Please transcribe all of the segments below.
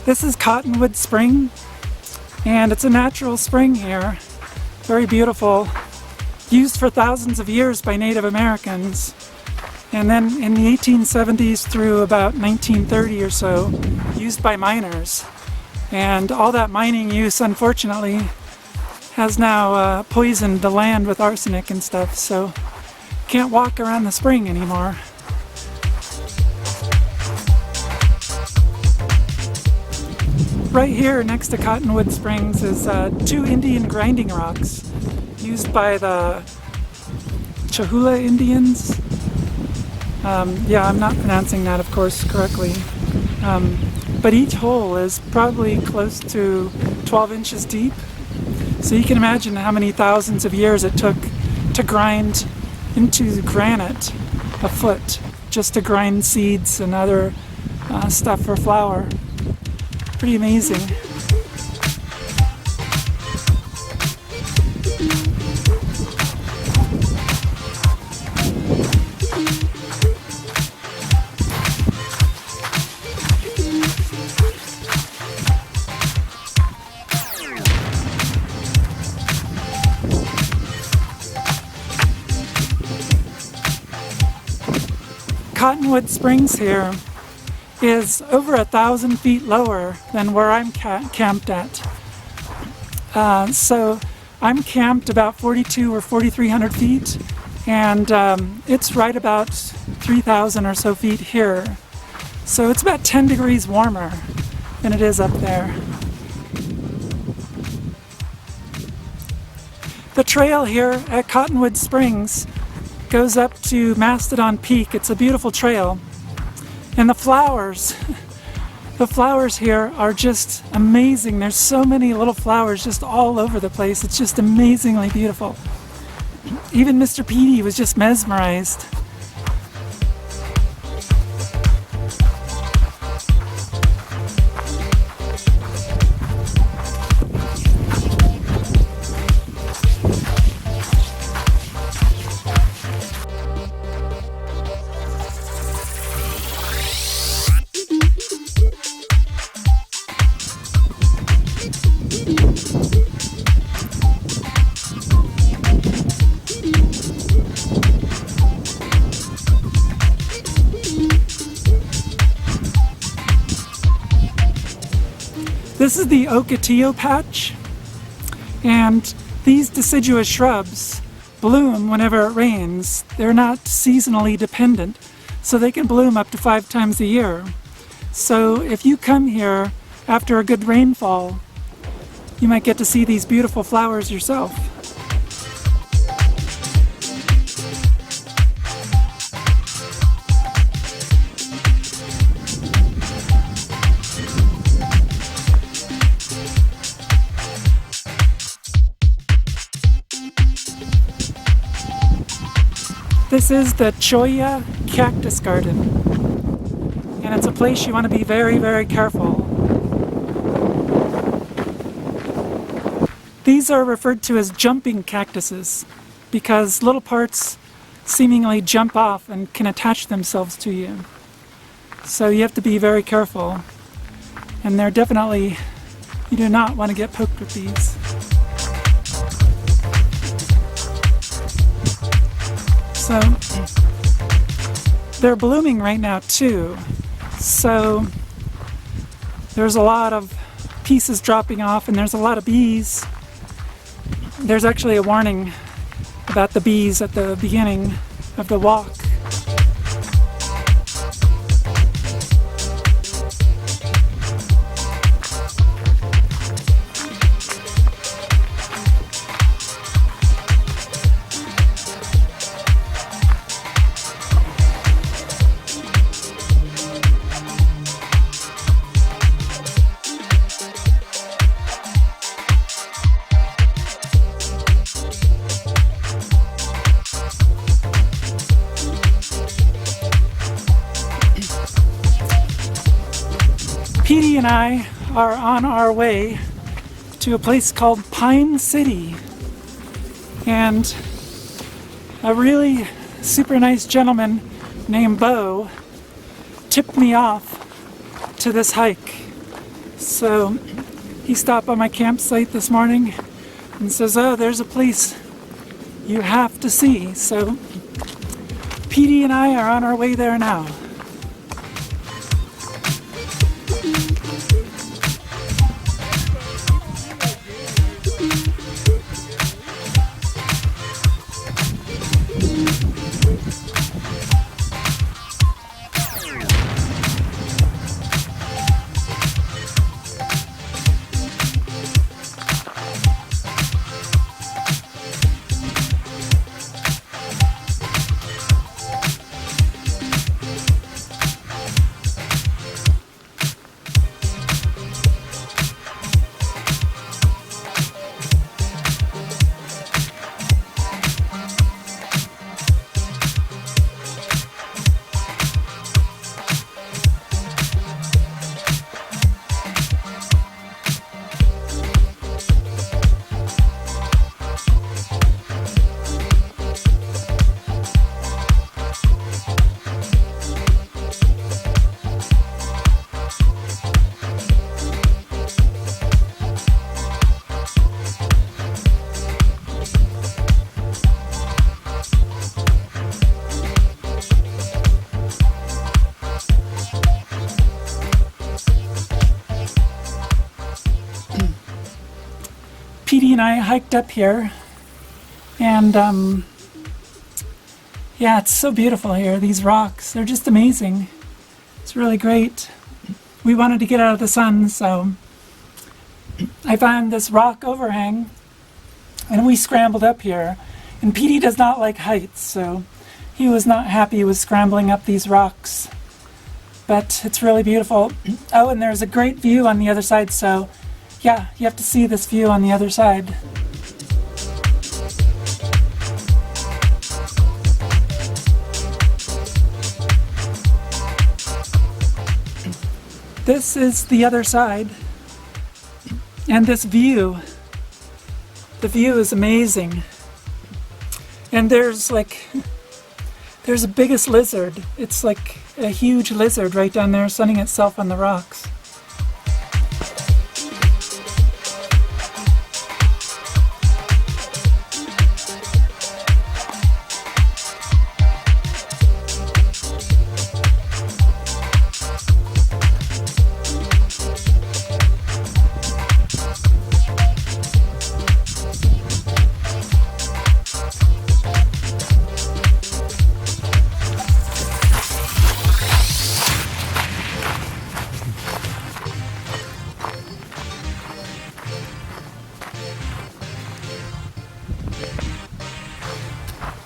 This is Cottonwood Spring, and it's a natural spring here. Very beautiful, used for thousands of years by Native Americans. And then in the 1870s through about 1930 or so, used by miners. And all that mining use, unfortunately, has now poisoned the land with arsenic and stuff, so can't walk around the spring anymore. Right here next to Cottonwood Springs is 2 Indian grinding rocks used by the Cholla Indians. Yeah, I'm not pronouncing that, of course, correctly. But each hole is probably close to 12 inches deep. So you can imagine how many thousands of years it took to grind into granite a foot, just to grind seeds and other stuff for flour. Pretty amazing. Cottonwood Springs here is over 1,000 feet lower than where I'm camped at. So I'm camped about 4,200 or 4,300 feet, and it's right about 3,000 or so feet here. So it's about 10 degrees warmer than it is up there. The trail here at Cottonwood Springs goes up to Mastodon Peak. It's a beautiful trail. And the flowers here are just amazing. There's so many little flowers just all over the place. It's just amazingly beautiful. Even Mr. Petey was just mesmerized. This is the Ocotillo Patch, and these deciduous shrubs bloom whenever it rains. They're not seasonally dependent, so they can bloom up to 5 times a year. So if you come here after a good rainfall, you might get to see these beautiful flowers yourself. This is the Cholla Cactus Garden, and it's a place you want to be very, very careful. These are referred to as jumping cactuses because little parts seemingly jump off and can attach themselves to you. So you have to be very careful, and they're definitely, you do not want to get poked with these. So they're blooming right now too, so there's a lot of pieces dropping off and there's a lot of bees. There's actually a warning about the bees at the beginning of the walk. Petey and I are on our way to a place called Pine City, and a really super nice gentleman named Bo tipped me off to this hike. So he stopped by my campsite this morning and says, oh, there's a place you have to see. So Petey and I are on our way there now. Petey and I hiked up here, and yeah, it's so beautiful here. These rocks, they're just amazing. It's really great. We wanted to get out of the sun, so I found this rock overhang, and we scrambled up here. And Petey does not like heights, so he was not happy with scrambling up these rocks. But it's really beautiful. Oh, and there's a great view on the other side, so yeah, you have to see this view on the other side. This is the other side, and this view, the view is amazing. And there's the biggest lizard. It's like a huge lizard right down there sunning itself on the rocks.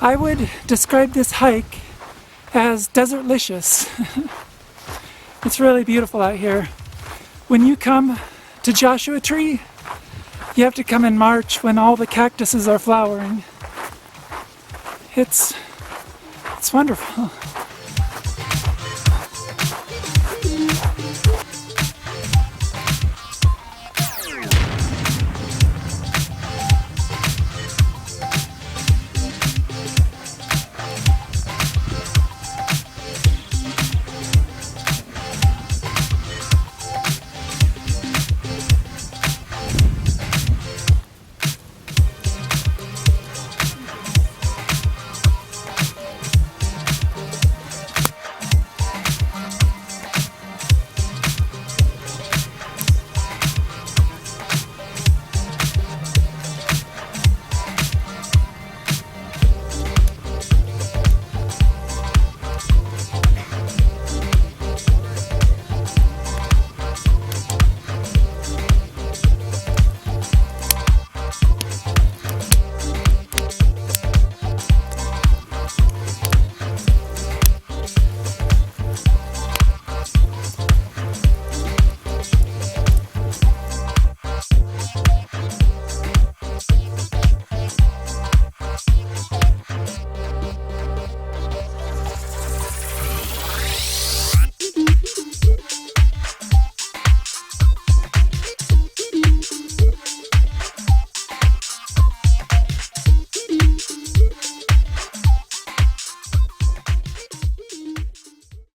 I would describe this hike as desertlicious. It's really beautiful out here. When you come to Joshua Tree, you have to come in March when all the cactuses are flowering. It's wonderful.